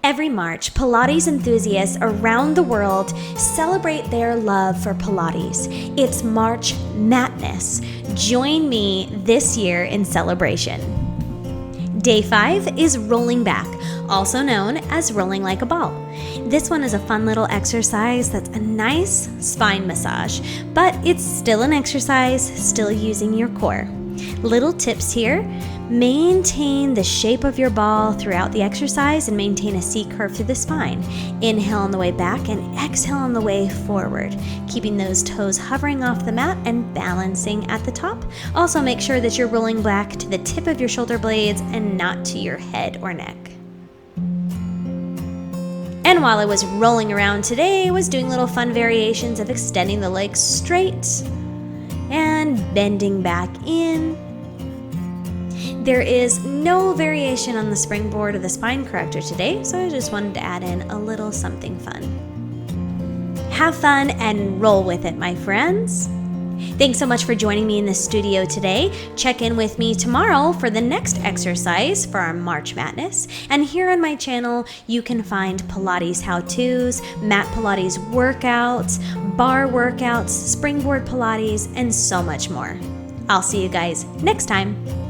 Every March, Pilates enthusiasts around the world celebrate their love for Pilates. It's March Madness. Join me this year in celebration. Day 5 is rolling back, also known as rolling like a ball. This one is a fun little exercise that's a nice spine massage, but it's still an exercise, still using your core. Little tips here: maintain the shape of your ball throughout the exercise and maintain a C curve through the spine. Inhale on the way back and exhale on the way forward, keeping those toes hovering off the mat and balancing at the top. Also make sure that you're rolling back to the tip of your shoulder blades and not to your head or neck. And while I was rolling around today, I was doing little fun variations of extending the legs straight and bending back in. There is no variation on the springboard or the spine corrector today, so I just wanted to add in a little something fun. Have fun and roll with it, my friends. Thanks so much for joining me in the studio today. Check in with me tomorrow for the next exercise for our March Madness. And here on my channel, you can find Pilates how-tos, mat Pilates workouts, barre workouts, springboard Pilates, and so much more. I'll see you guys next time.